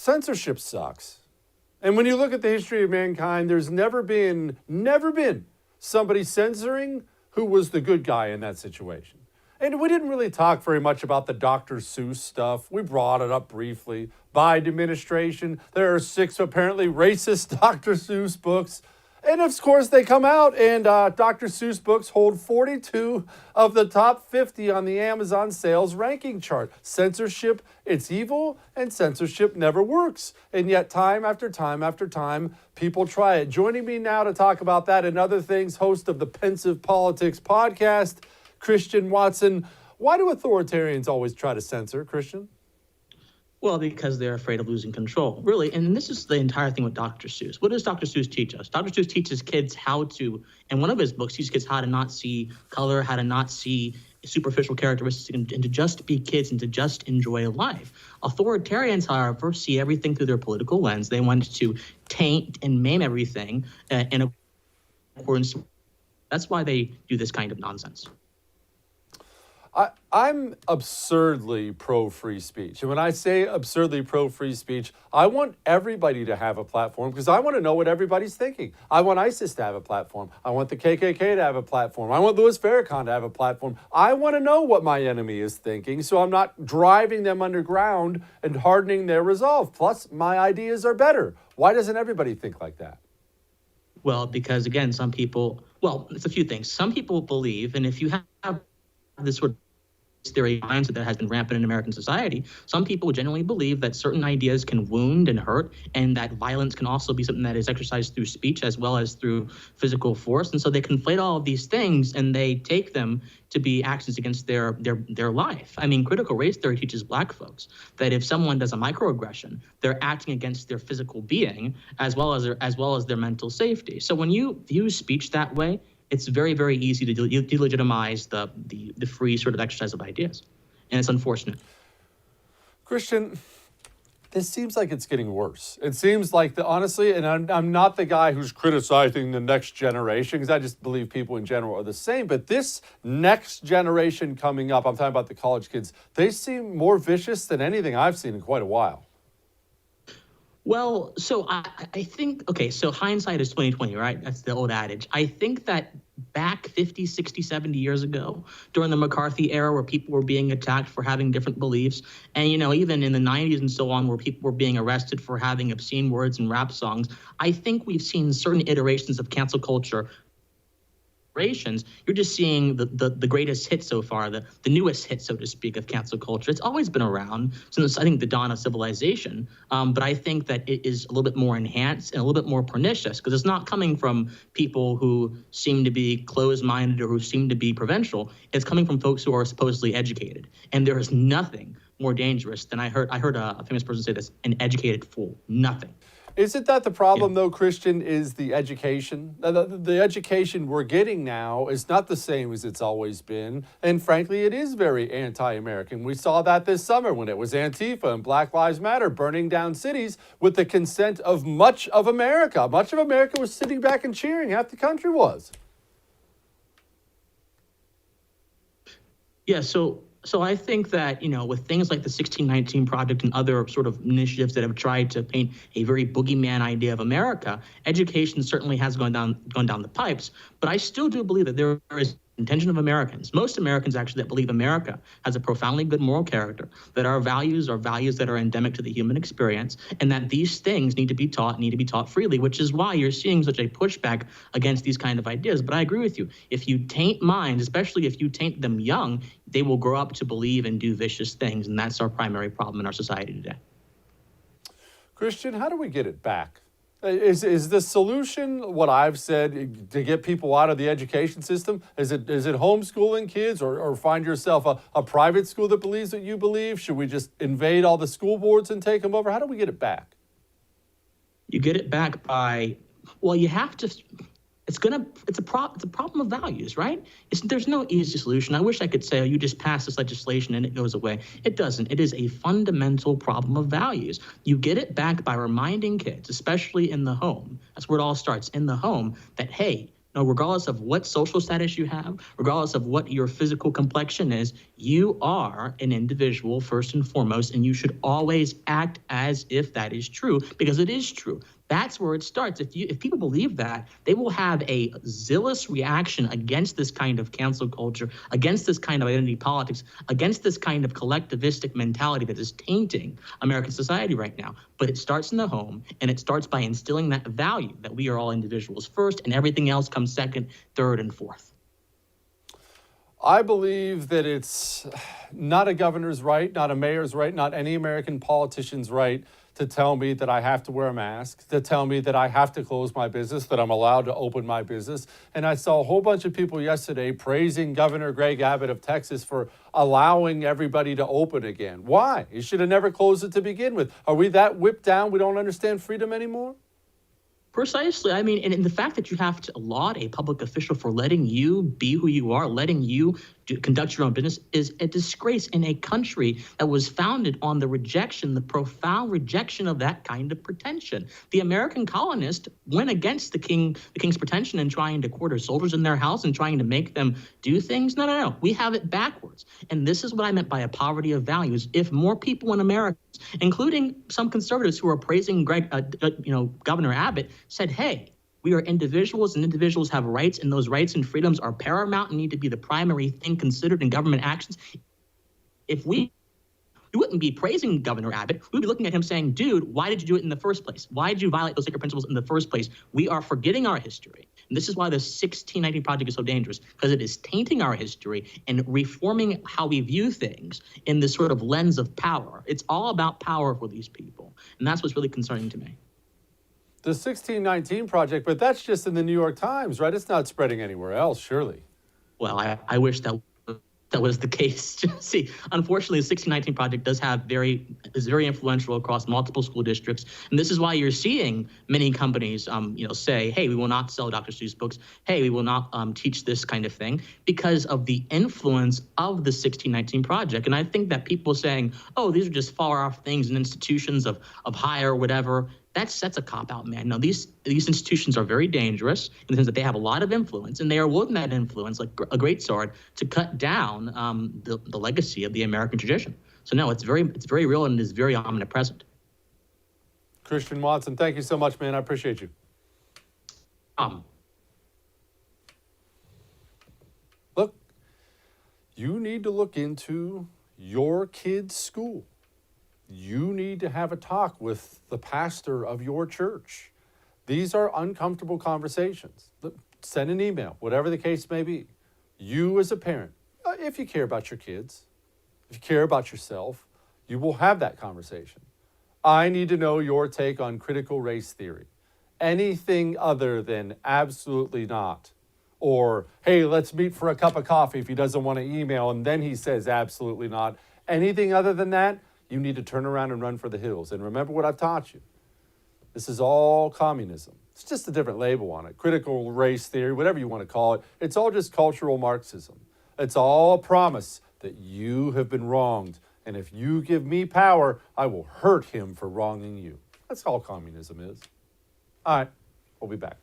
censorship sucks. And when you look at the history of mankind, there's never been somebody censoring who was the good guy in that situation. And we didn't really talk very much about the Dr. Seuss stuff. We brought it up briefly. Biden administration, there are 6 apparently racist Dr. Seuss books. And of course, they come out and Dr. Seuss books hold 42 of the top 50 on the Amazon sales ranking chart. Censorship, it's evil, and censorship never works. And yet, time after time after time, people try it. Joining me now to talk about that and other things, host of the Pensive Politics podcast, Christian Watson. Why do authoritarians always try to censor, Christian? Well, because they're afraid of losing control, really. And this is the entire thing with Dr. Seuss. What does Dr. Seuss teach us? Dr. Seuss teaches kids how to, in one of his books, teaches kids how to not see color, how to not see superficial characteristics, and to just be kids and to just enjoy life. Authoritarians, however, see everything through their political lens. They want to taint and maim everything in accordance. That's why they do this kind of nonsense. I'm absurdly pro-free speech. And when I say absurdly pro-free speech, I want everybody to have a platform because I want to know what everybody's thinking. I want ISIS to have a platform. I want the KKK to have a platform. I want Louis Farrakhan to have a platform. I want to know what my enemy is thinking so I'm not driving them underground and hardening their resolve. Plus, my ideas are better. Why doesn't everybody think like that? Well, because, again, it's a few things. Some people believe, and if you have this sort of theory mindset that has been rampant in American society, some people genuinely believe that certain ideas can wound and hurt, and that violence can also be something that is exercised through speech as well as through physical force. And so they conflate all of these things and they take them to be actions against their life. I mean, critical race theory teaches black folks that if someone does a microaggression, they're acting against their physical being as well as their mental safety. So when you view speech that way, it's very, very easy to delegitimize the free sort of exercise of ideas. And it's unfortunate. Christian, this seems like it's getting worse. It seems like, honestly, and I'm not the guy who's criticizing the next generation, because I just believe people in general are the same. But this next generation coming up, I'm talking about the college kids, they seem more vicious than anything I've seen in quite a while. Well, so I think, okay, so hindsight is 20/20, right? That's the old adage. I think that back 50, 60, 70 years ago, during the McCarthy era where people were being attacked for having different beliefs, and, even in the 90s and so on where people were being arrested for having obscene words and rap songs, I think we've seen certain iterations of cancel culture. You're just seeing the greatest hit so far, the newest hit, so to speak, of cancel culture. It's always been around since, I think, the dawn of civilization. But I think that it is a little bit more enhanced and a little bit more pernicious because it's not coming from people who seem to be closed-minded or who seem to be provincial. It's coming from folks who are supposedly educated. And there is nothing more dangerous than I heard a famous person say this, an educated fool. Nothing. Isn't that the problem, though, Christian, is the education? The education we're getting now is not the same as it's always been. And frankly, it is very anti-American. We saw that this summer when it was Antifa and Black Lives Matter burning down cities with the consent of much of America. Much of America was sitting back and cheering. Half the country was. Yeah, so I think that, with things like the 1619 Project and other sort of initiatives that have tried to paint a very boogeyman idea of America, education certainly has gone down the pipes. But I still do believe that there is intention of Americans, most Americans actually, that believe America has a profoundly good moral character, that our values are values that are endemic to the human experience, and that these things need to be taught freely, which is why you're seeing such a pushback against these kind of ideas. But I agree with you. If you taint minds, especially if you taint them young, they will grow up to believe and do vicious things, and that's our primary problem in our society today. Christian, how do we get it back? Is the solution what I've said to get people out of the education system? Is it homeschooling kids or find yourself a private school that believes what you believe? Should we just invade all the school boards and take them over? How do we get it back? You get it back by, well, you have to. It's a problem of values, right? There's no easy solution. I wish I could say, you just pass this legislation and it goes away. It doesn't. It is a fundamental problem of values. You get it back by reminding kids, especially in the home. That's where it all starts, in the home, that, hey, No, regardless of what social status you have, regardless of what your physical complexion is, you are an individual first and foremost, and you should always act as if that is true, because it is true. That's where it starts. If people believe that, they will have a zealous reaction against this kind of cancel culture, against this kind of identity politics, against this kind of collectivistic mentality that is tainting American society right now. But it starts in the home, and it starts by instilling that value that we are all individuals first, and everything else comes second, third, and fourth. I believe that it's not a governor's right, not a mayor's right, not any American politician's right to tell me that I have to wear a mask, to tell me that I have to close my business, that I'm allowed to open my business. And I saw a whole bunch of people yesterday praising Governor Greg Abbott of Texas for allowing everybody to open again. Why? He should have never closed it to begin with. Are we that whipped down we don't understand freedom anymore? Precisely. I mean, and the fact that you have to laud a public official for letting you be who you are, letting you conduct your own business, is a disgrace in a country that was founded on the rejection, the profound rejection of that kind of pretension. The American colonists went against the king's pretension in trying to quarter soldiers in their house and trying to make them do things. No. We have it backwards. And this is what I meant by a poverty of values. If more people in America, including some conservatives who are praising Governor Abbott, said, hey, we are individuals, and individuals have rights, and those rights and freedoms are paramount and need to be the primary thing considered in government actions. If we wouldn't be praising Governor Abbott, we'd be looking at him saying, dude, why did you do it in the first place? Why did you violate those sacred principles in the first place? We are forgetting our history. And this is why the 1619 Project is so dangerous, because it is tainting our history and reforming how we view things in this sort of lens of power. It's all about power for these people. And that's what's really concerning to me. The 1619 Project, but that's just in the New York Times, right? It's not spreading anywhere else, surely. Well, I wish that was the case. See, unfortunately, the 1619 Project is very influential across multiple school districts, and this is why you're seeing many companies, say, "Hey, we will not sell Dr. Seuss books. Hey, we will not teach this kind of thing," because of the influence of the 1619 Project. And I think that people saying, "Oh, these are just far off things and institutions of higher whatever." That's a cop-out, man. No, these institutions are very dangerous in the sense that they have a lot of influence, and they are wielding that influence like a great sword to cut down the legacy of the American tradition. So no, it's very real, and it is very omnipresent. Christian Watson, thank you so much, man. I appreciate you. Look, you need to look into your kid's school. You need to have a talk with the pastor of your church. These are uncomfortable conversations. Send an email, whatever the case may be. You as a parent, if you care about your kids, if you care about yourself, you will have that conversation. I need to know your take on critical race theory. Anything other than absolutely not. Or, hey, let's meet for a cup of coffee if he doesn't want to email and then he says absolutely not. Anything other than that, you need to turn around and run for the hills. And remember what I've taught you. This is all communism. It's just a different label on it. Critical race theory, whatever you want to call it. It's all just cultural Marxism. It's all a promise that you have been wronged. And if you give me power, I will hurt him for wronging you. That's all communism is. All right, we'll be back.